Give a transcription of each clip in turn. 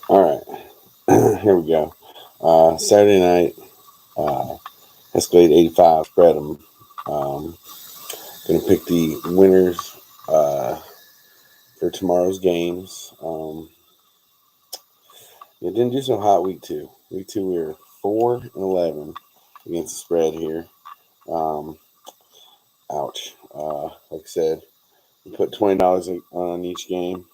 All right, here we go. Saturday night, Hesscalade85 spread them. Gonna pick the winners for tomorrow's games. It didn't do so hot week two. Week two, we were 4-11 against the spread here. Um, ouch. Like I said, we put $20 on each game.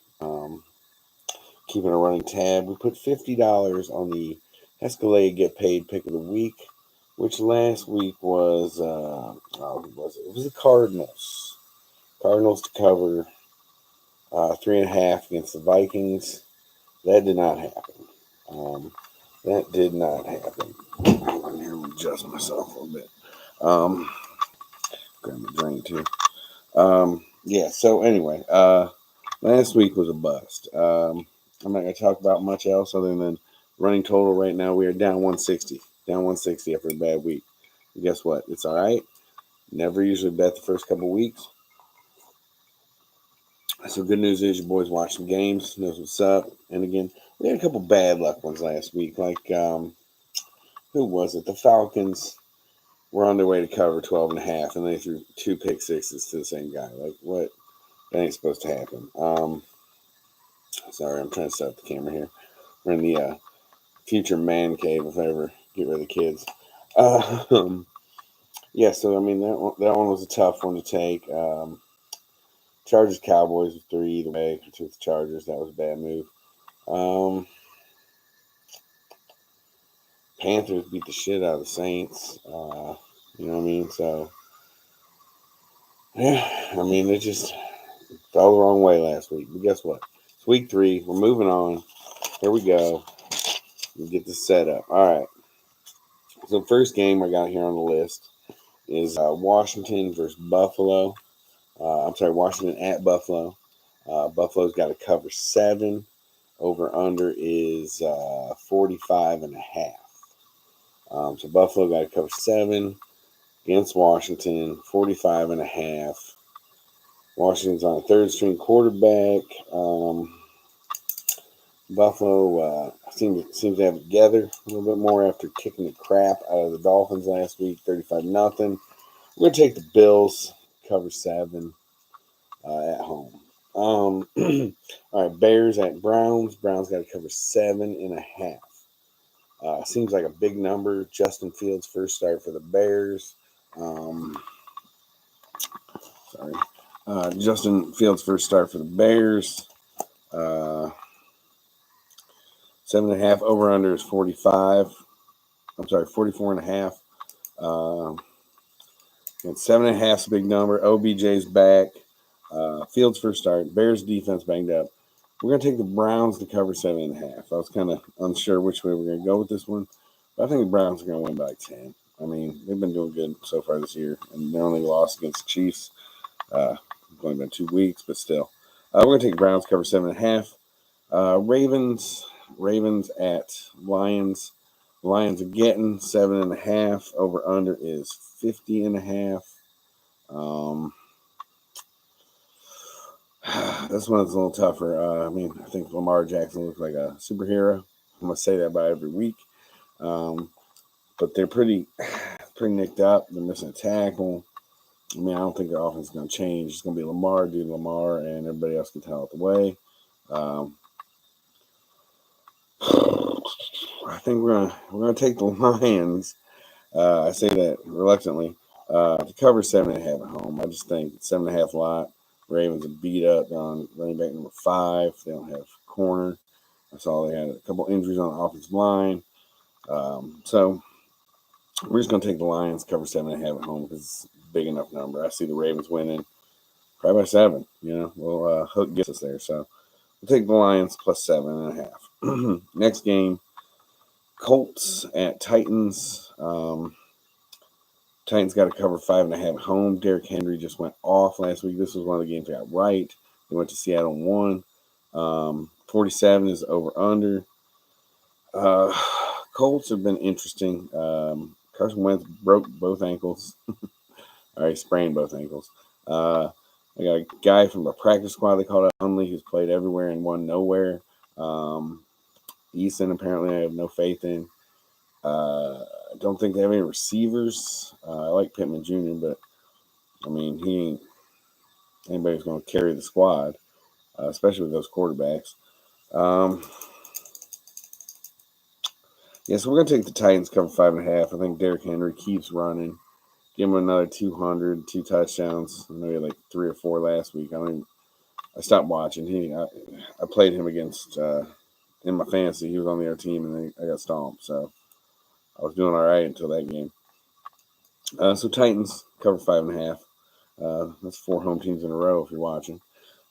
Keeping a running tab. We put $50 on the Hesscalade Get Paid Pick of the Week, which last week was who was it? It was the Cardinals. Cardinals to cover 3.5 against the Vikings. That did not happen. Um, that did not happen. I'm here to adjust myself a little bit. Grab my drink too. Yeah. So anyway, last week was a bust. I'm not going to talk about much else other than running total right now. We are down 160. Down 160 after a bad week. And guess what? It's all right. Never usually bet the first couple weeks. So good news is your boys watch some games, knows what's up. And again, we had a couple bad luck ones last week. Like, who was it? The Falcons were on their way to cover 12.5, and they threw 2 pick sixes to the same guy. Like, what? That ain't supposed to happen. Sorry, I'm trying to set up the camera here. We're in the future man cave if I ever get rid of the kids. Yeah, so I mean that one was a tough one to take. Chargers Cowboys was 3 either way. I took the Chargers. That was a bad move. Panthers beat the shit out of the Saints. You know what I mean? So yeah, I mean it just fell the wrong way last week. But guess what? It's week 3. We're moving on. Here we go. We get this set up. All right. So first game I got here on the list is Washington versus Buffalo. I'm sorry, Washington at Buffalo. Buffalo's got to cover 7. Over under is 45.5. So Buffalo got to cover 7 against Washington, 45.5. Washington's on a third string quarterback. Buffalo seems to have it together a little bit more after kicking the crap out of the Dolphins last week, 35-0. We're going to take the Bills, cover 7 at home. All right, Bears at Browns. Browns got to cover 7.5. Seems like a big number. Justin Fields' first start for the Bears. Justin Fields' first start for the Bears. 7.5. Over under is 45. I'm sorry, 44.5. And 7.5 is a big number. OBJ's back. Fields' first start. Bears defense banged up. We're going to take the Browns to cover 7.5. I was kind of unsure which way we're going to go with this one. But I think the Browns are going to win by 10. I mean, they've been doing good so far this year. And they only lost against the Chiefs. It's only been 2 weeks, but still. We're going to take Browns cover 7.5. Ravens at Lions. Lions are getting 7.5. Over under is 50.5. This one's a little tougher. I mean, I think Lamar Jackson looks like a superhero. I'm gonna say that about every week. But they're pretty nicked up. They're missing a tackle. I mean, I don't think their offense is gonna change. It's gonna be Lamar, and everybody else can tell out the way. I think we're gonna take the Lions. I say that reluctantly to cover 7.5 at home. I just think 7.5 lot. Ravens are beat up on running back number 5. They don't have corner. That's all they had. A couple injuries on the offensive line. So we're just gonna take the Lions cover 7.5 at home because it's a big enough number. I see the Ravens winning probably by 7. You know, well, Hook gets us there. So we'll take the Lions plus 7.5. Next game. Colts at Titans. Titans got to cover 5.5 at home. Derrick Henry just went off last week. This was one of the games they got right. They went to Seattle and won. 47 is over under. Colts have been interesting. Carson Wentz broke both ankles. Or he sprained both ankles. I got a guy from a practice squad they called out Unley who's played everywhere and won nowhere. Eason, apparently, I have no faith in. I don't think they have any receivers. I like Pittman Jr., but, I mean, he ain't anybody's going to carry the squad, especially with those quarterbacks. Yeah, so we're going to take the Titans cover 5.5. I think Derrick Henry keeps running. Give him another 200, 2 touchdowns. I know he had like 3 or 4 last week. I stopped watching. I played him against in my fantasy. He was on the other team, and I got stomped. So I was doing all right until that game. So Titans cover 5.5. That's 4 home teams in a row if you're watching.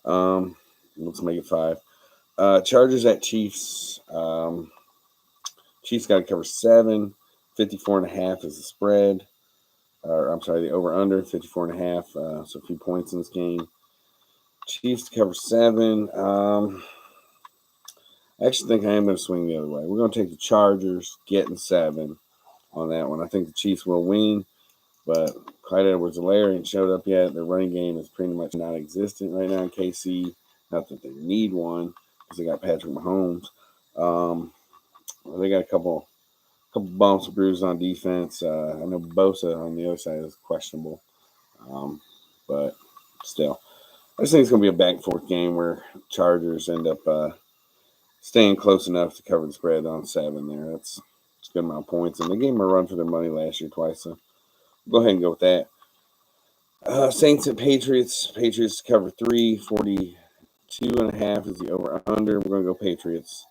Let's make it 5. Chargers at Chiefs. Chiefs got to cover 7. 54.5 is the spread. I'm sorry, the over-under, 54.5. So a few points in this game. Chiefs to cover 7. I actually think I am going to swing the other way. We're going to take the Chargers, getting 7 on that one. I think the Chiefs will win, but Clyde Edwards-Helaire ain't showed up yet. Their running game is pretty much non-existent right now in KC. Not that they need one because they got Patrick Mahomes. They got a couple bumps and bruises on defense. I know Bosa on the other side is questionable, but still. I just think it's going to be a back-and-forth game where Chargers end up staying close enough to cover the spread on 7 there. That's a good amount of points. And they gave them a run for their money last year twice, so go ahead and go with that. Saints and Patriots. Patriots cover 3. 42.5 is the over-under. We're going to go Patriots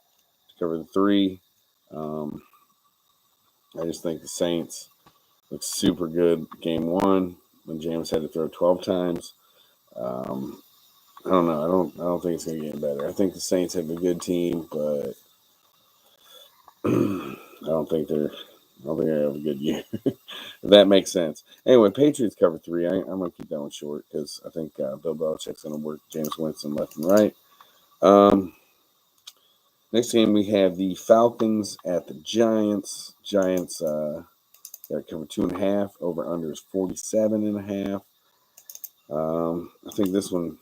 to cover the 3. I just think the Saints look super good game 1 when James had to throw 12 times. I don't know. I don't think it's going to get better. I think the Saints have a good team, but I don't think they have a good year. If that makes sense. Anyway, Patriots cover 3. I'm going to keep that one short because I think Bill Belichick's going to work James Winston left and right. Next game, we have the Falcons at the Giants. Giants got to cover 2.5. Over under is 47.5. I think this one,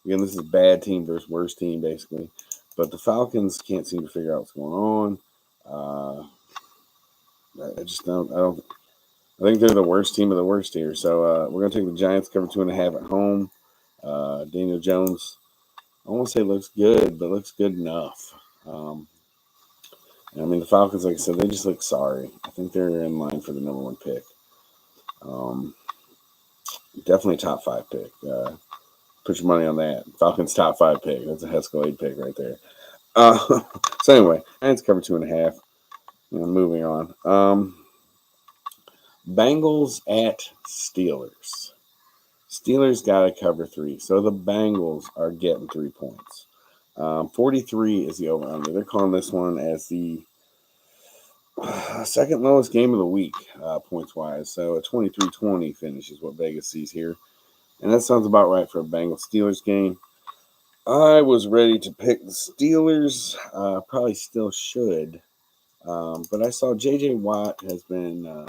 again, this is bad team versus worst team, basically. But the Falcons can't seem to figure out what's going on. I just don't. I think they're the worst team of the worst here. So we're going to take the Giants cover 2.5 at home. Daniel Jones, I won't say looks good, but looks good enough. I mean, the Falcons, like I said, they just look sorry. I think they're in line for the number 1 pick. Definitely top 5 pick. Put your money on that. Falcons top 5 pick. That's a Hesscalade pick right there. So anyway, Giants cover 2.5. Moving on. Bengals at Steelers. Steelers got to cover 3. So the Bengals are getting 3 points. 43 is the over-under. They're calling this one as the second lowest game of the week, points-wise. So a 23-20 finish is what Vegas sees here. And that sounds about right for a Bengals-Steelers game. I was ready to pick the Steelers. Probably still should. But I saw J.J. Watt has been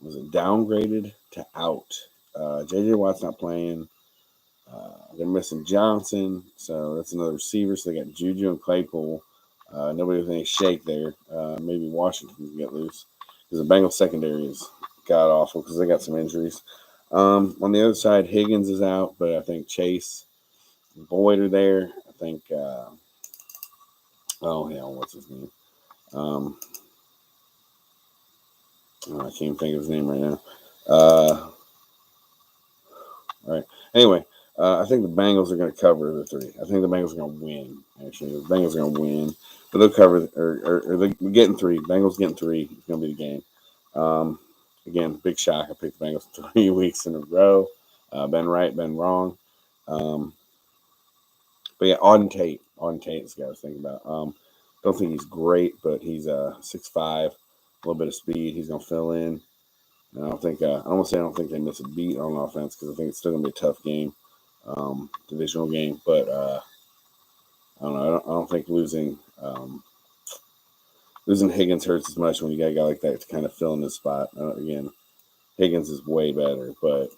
downgraded to out. J.J. Watt's not playing. They're missing Johnson, so that's another receiver. So they got Juju and Claypool. Nobody with any shake there. Maybe Washington can get loose because the Bengals secondary is god awful because they got some injuries. On the other side, Higgins is out, but I think Chase and Boyd are there. I think. What's his name? I can't think of his name right now. All right. Anyway, I think the Bengals are going to cover the 3. I think the Bengals are going to win. Actually, the Bengals are going to win, but they'll cover or they're getting 3. Bengals getting 3. It's going to be the game. Again, big shock. I picked the Bengals 3 weeks in a row. Been right, been wrong. But yeah, Auden Tate is the guy I was thinking about. Don't think he's great, but he's 6'5", a little bit of speed. He's going to fill in. And I don't think I don't think they miss a beat on offense because I think it's still going to be a tough game, divisional game. But I don't know. I don't think losing Higgins hurts as much when you got a guy like that to kind of fill in his spot. Again, Higgins is way better, but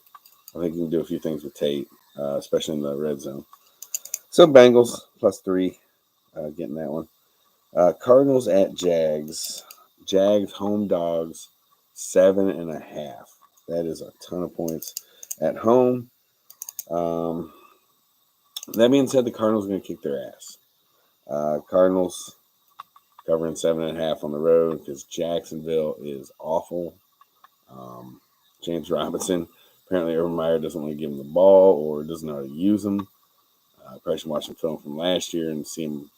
I think you can do a few things with Tate, especially in the red zone. So Bengals +3. getting that one. Cardinals at Jags. Jags home dogs, 7.5. That is a ton of points at home. That being said, the Cardinals are going to kick their ass. Cardinals covering 7.5 on the road because Jacksonville is awful. James Robinson, apparently Urban Meyer doesn't want to give him the ball or doesn't know how to use him. Probably should watch some film from last year and see him,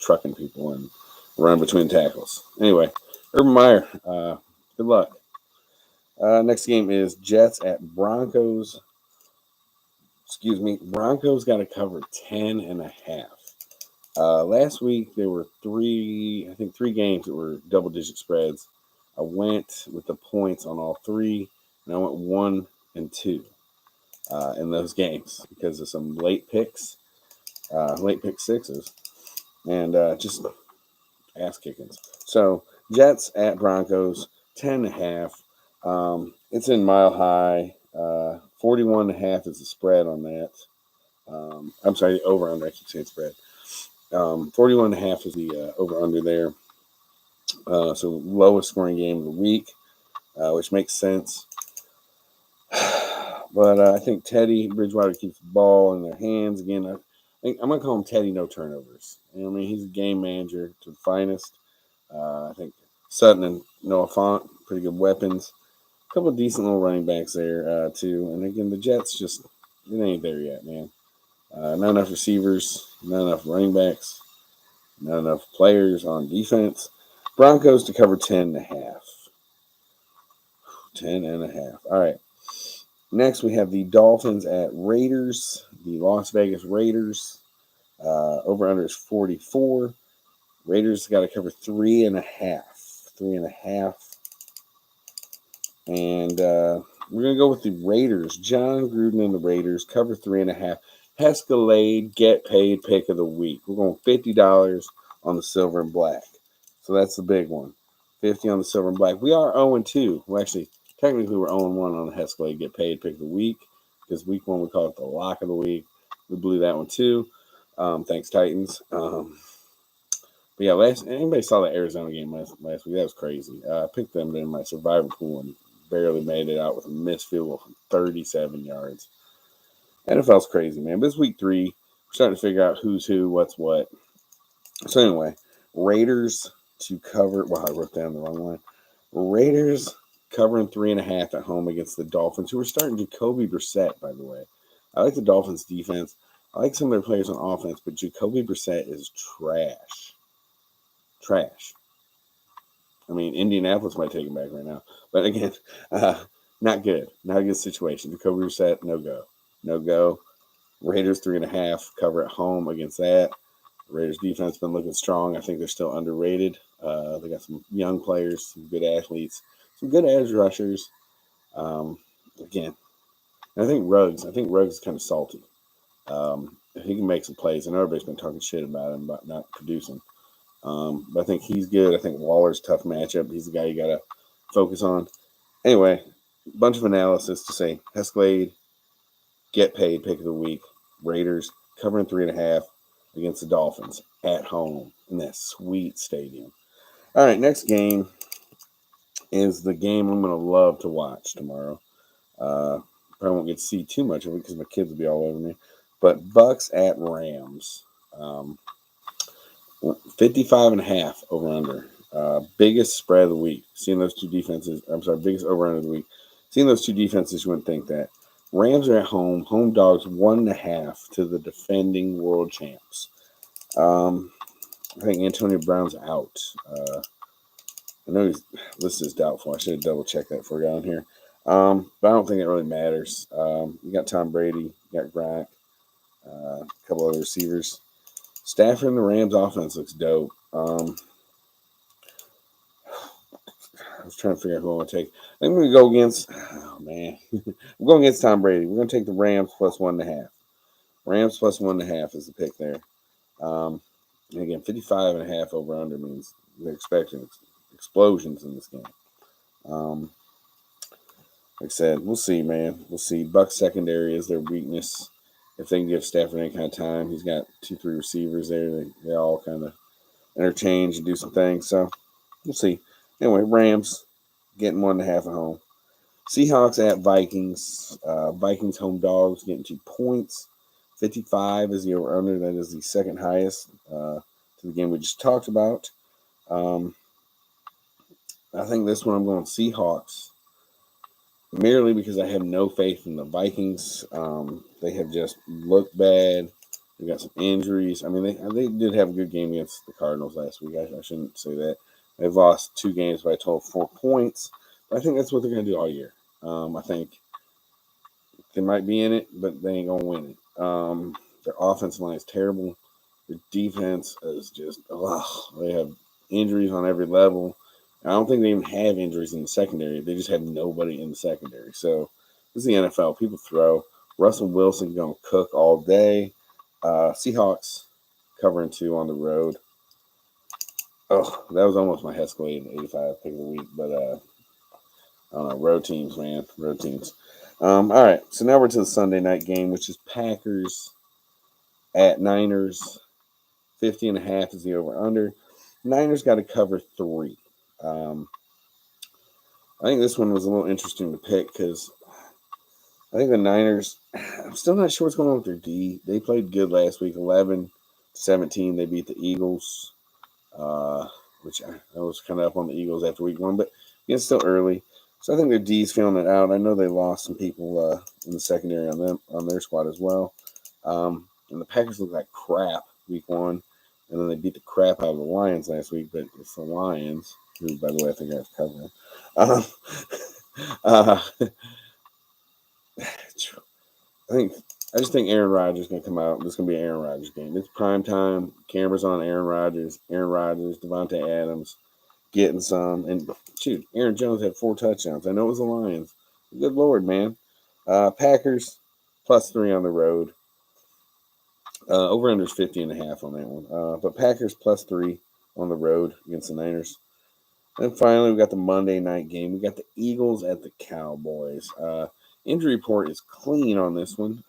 trucking people and run between tackles. Anyway, Urban Meyer, good luck. Next game is Jets at Broncos. Broncos got to cover 10.5. Last week there were three games that were double-digit spreads. I went with the points on all three, and I went 1 and 2 in those games because of some late pick sixes, and just ass kickings. So Jets at Broncos, 10.5. It's in Mile High. 41.5 is the spread on that. I'm sorry, the over under. I keep saying spread. 41.5 is the over under there. So lowest scoring game of the week, which makes sense. But I think Teddy Bridgewater keeps the ball in their hands again. I think I'm gonna call him Teddy No Turnovers. He's a game manager to the finest. I think Sutton and Noah Fant, pretty good weapons. A couple of decent little running backs there too. And again, the Jets it ain't there yet, man. Not enough receivers, not enough running backs, not enough players on defense. Broncos to cover 10.5. 10.5. All right. Next, we have the Dolphins at Raiders. The Las Vegas Raiders. Over under is 44. Raiders got to cover 3.5. 3.5. And we're going to go with the Raiders. John Gruden and the Raiders cover 3.5. Hesscalade get paid pick of the week. We're going $50 on the silver and black. So that's the big one. 50 on the silver and black. We are 0-2. Well, actually, technically we're 0-1 on the Hesscalade get paid pick of the week because week 1 we call it the lock of the week. We blew that one too. Thanks, Titans. But yeah, anybody saw the Arizona game last week? That was crazy. I picked them in my survivor pool and barely made it out with a missed field goal from 37 yards. NFL's crazy, man. But it's week 3. We're starting to figure out who's who, what's what. So anyway, Raiders to cover. Well, I wrote down the wrong one. Raiders covering 3.5 at home against the Dolphins, who are starting Jacoby Brissett, by the way. I like the Dolphins' defense. I like some of their players on offense, but Jacoby Brissett is trash. Trash. I mean, Indianapolis might take him back right now. But again, not good. Not a good situation. Jacoby Brissett, no go. No go. Raiders 3.5, cover at home against that. Raiders defense been looking strong. I think they're still underrated. They got some young players, some good athletes, some good edge rushers. Again, I think Ruggs is kind of salty. He can make some plays. I know everybody's been talking shit about him, about not producing. But I think he's good. I think Waller's a tough matchup. He's the guy you got to focus on. Anyway, a bunch of analysis to say Hesscalade, get paid, pick of the week. Raiders covering 3.5 against the Dolphins at home in that sweet stadium. All right, next game is the game I'm going to love to watch tomorrow. Probably won't get to see too much of it because my kids will be all over me. But Bucks at Rams. 55.5 over under. Biggest spread of the week. Seeing those two defenses. Biggest over under of the week. Seeing those two defenses, you wouldn't think that. Rams are at home. Home dogs 1.5 to the defending world champs. I think Antonio Brown's out. I know his list is doubtful. I should have double checked that before I got on here. But I don't think it really matters. You got Tom Brady, you got Gronk, a couple other receivers. Stafford and the Rams offense looks dope. I was trying to figure out who I want to take. I think we're going to go against, we're going against Tom Brady. We're going to take the Rams plus 1.5. Rams plus 1.5 is the pick there. And again, 55.5 over under means they're expecting explosions in this game. Like I said, we'll see, man. We'll see. Bucks secondary is their weakness. if they can give Stafford any kind of time. He's got 2-3 receivers there. They all kind of interchange and do some things. So we'll see. Anyway, Rams getting 1.5 at home. Seahawks at Vikings. Vikings home dogs getting 2 points. 55 is the over under. That is the second highest to the game we just talked about. I think this one I'm going Seahawks merely because I have no faith in the Vikings. They have just looked bad. They got some injuries. I mean, they did have a good game against the Cardinals last week. I shouldn't say that. They've lost 2 games by a total of 4 points. But I think that's what they're going to do all year. I think they might be in it, but they ain't going to win it. Their offensive line is terrible. Their defense is just, they have injuries on every level. I don't think they even have injuries in the secondary. They just have nobody in the secondary. So this is the NFL. People throw. Russell Wilson going to cook all day. Seahawks covering 2 on the road. Oh, that was almost my Hesscalade85 pick of the week. But I don't know. Road teams, man. Road teams. All right. So now we're to the Sunday night game, which is Packers at Niners. 50.5 is the over-under. Niners got to cover 3. I think this one was a little interesting to pick because I think the Niners, I'm still not sure what's going on with their D. They played good last week, 11-17. They beat the Eagles, which I was kind of up on the Eagles after week 1, but it's still early. So I think their D's feeling it out. I know they lost some people in the secondary on their squad as well. And the Packers looked like crap week 1, and then they beat the crap out of the Lions last week, but it's the Lions, who, by the way, I think I was covering. I just think Aaron Rodgers is going to come out. This is going to be an Aaron Rodgers game. It's prime time. Cameras on Aaron Rodgers, Devontae Adams getting some. And shoot, Aaron Jones had 4 touchdowns. I know it was the Lions. Good Lord, man. Packers +3 on the road. Over under is 50.5 on that one. But Packers +3 on the road against the Niners. And finally, we got the Monday night game. We got the Eagles at the Cowboys. Injury report is clean on this one.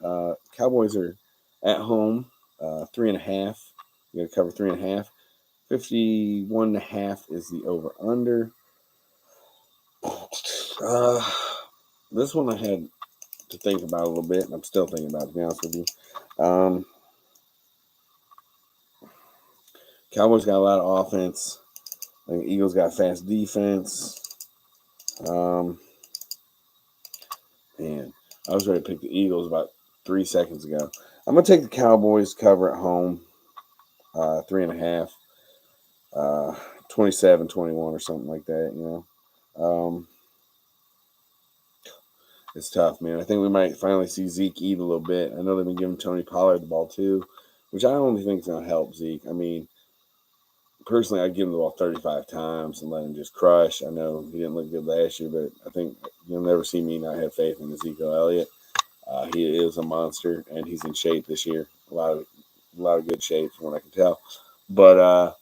Cowboys are at home, 3.5. You got to cover 3.5. 51.5 is the over/under. This one I had to think about a little bit, and I'm still thinking about it, to be honest with you. Cowboys got a lot of offense. I think Eagles got fast defense. Man, I was ready to pick the Eagles about 3 seconds ago. I'm going to take the Cowboys cover at home, 3.5, 27-21 or something like that, It's tough, man. I think we might finally see Zeke eat a little bit. I know they've been giving Tony Pollard the ball too, which I only think is going to help Zeke. I mean, personally, I'd give him the ball 35 times and let him just crush. I know he didn't look good last year, but I think you'll never see me not have faith in Ezekiel Elliott. He is a monster, and he's in shape this year. A lot of good shape from what I can tell. But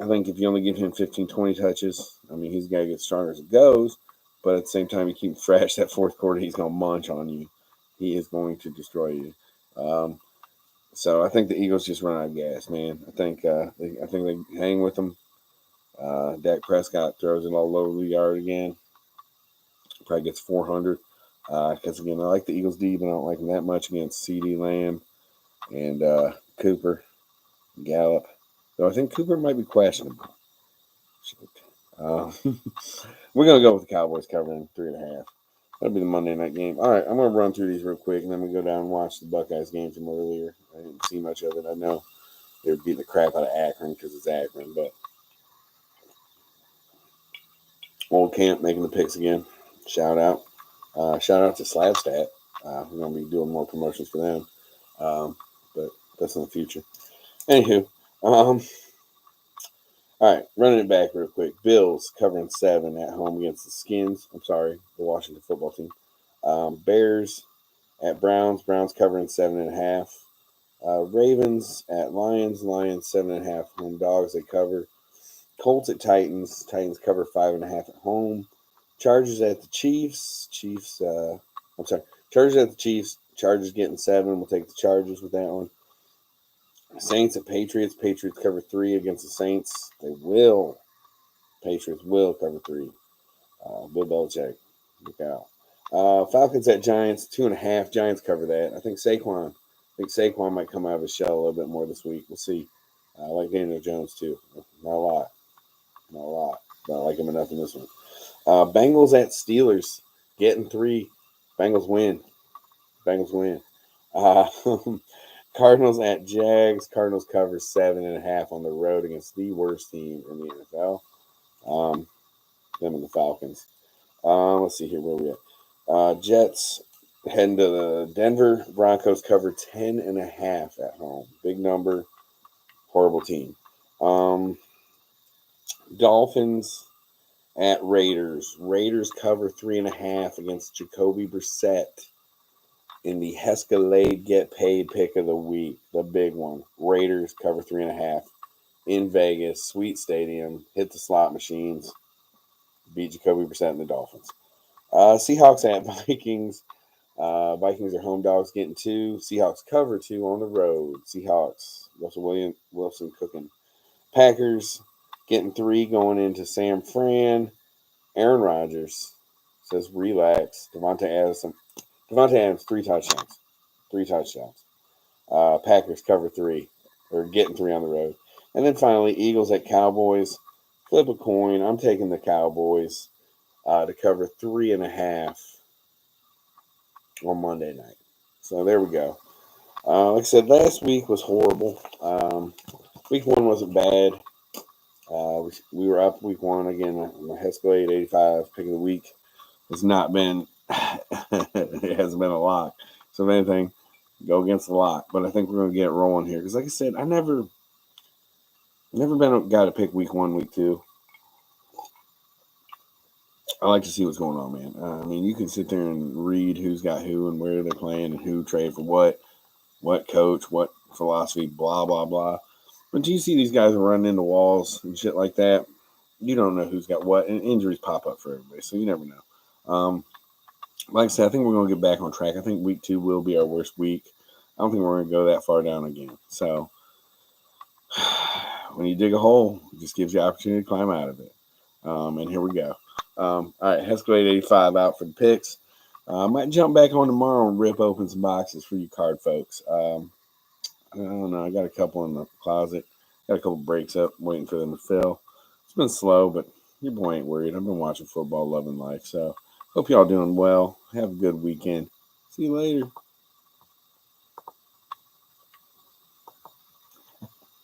I think if you only give him 15, 20 touches, I mean, he's got to get stronger as it goes. But at the same time, you keep him fresh. That fourth quarter, he's going to munch on you. He is going to destroy you. So I think the Eagles just run out of gas, man. I think they hang with them. Dak Prescott throws it all over the yard again. Probably gets 400. Because, again, I like the Eagles D, but I don't like them that much against CD Lamb and Cooper, Gallup. Though I think Cooper might be questionable. We're going to go with the Cowboys covering 3.5. That'll be the Monday night game. All right, I'm going to run through these real quick, and then we go down and watch the Buckeyes game from earlier. I didn't see much of it. I know they were beating the crap out of Akron because it's Akron, but Old Camp making the picks again. Shout out. Shout out to Slabstat. We're going to be doing more promotions for them, but that's in the future. Anywho, all right, running it back real quick. Bills covering 7 at home against the Skins. The Washington football team. Bears at Browns. Browns covering 7.5. Ravens at Lions. Lions 7.5 home dogs. They cover. Colts at Titans. Titans cover 5.5 at home. Chargers at the Chiefs. Chargers at the Chiefs. Chargers getting 7. We'll take the Chargers with that one. Saints at Patriots. Patriots cover 3 against the Saints. They will. Patriots will cover 3. Bill Belichick. Look out. Falcons at Giants. 2.5. Giants cover that. I think Saquon might come out of his shell a little bit more this week. We'll see. I like Daniel Jones too. Not a lot. But I like him enough in this one. Bengals at Steelers. Getting 3. Bengals win. Cardinals at Jags. Cardinals cover 7.5 on the road against the worst team in the NFL. Them and the Falcons. Let's see here where we at. Jets heading to the Denver. Broncos cover 10.5 at home. Big number. Horrible team. Dolphins at Raiders. Raiders cover 3.5 against Jacoby Brissett in the Hesscalade Get Paid pick of the week. The big one. Raiders cover 3.5 in Vegas. Sweet stadium. Hit the slot machines. Beat Jacoby Brissett and the Dolphins. Seahawks at Vikings. Vikings are home dogs getting 2. Seahawks cover 2 on the road. Seahawks. Wilson cooking. Packers getting 3 going into San Fran. Aaron Rodgers says relax. Devontae Adams 3 touchdowns. 3 touchdowns. Packers cover 3. Or getting 3 on the road. And then finally, Eagles at Cowboys. Flip a coin. I'm taking the Cowboys to cover 3.5 on Monday night. So there we go. Like I said, last week was horrible. Week 1 wasn't bad. We were up week 1 again. My Hesscalade85 pick of the week has not been. It hasn't been a lock. So if anything, go against the lock. But I think we're going to get it rolling here because, like I said, I never been a guy to pick week 1, week 2. I like to see what's going on, man. I mean, you can sit there and read who's got who and where they're playing and who trade for what coach, what philosophy, blah, blah, blah. But you see these guys running into walls and shit like that, you don't know who's got what, and injuries pop up for everybody, so you never know. Like I said, I think we're going to get back on track. I think week 2 will be our worst week. I don't think we're going to go that far down again. So when you dig a hole, it just gives you opportunity to climb out of it. And here we go. All right, Hesscalade85 out for the picks. I might jump back on tomorrow and rip open some boxes for you card folks. I don't know. I got a couple in the closet. Got a couple breaks up, waiting for them to fill. It's been slow, but your boy ain't worried. I've been watching football, loving life. So hope y'all doing well. Have a good weekend. See you later.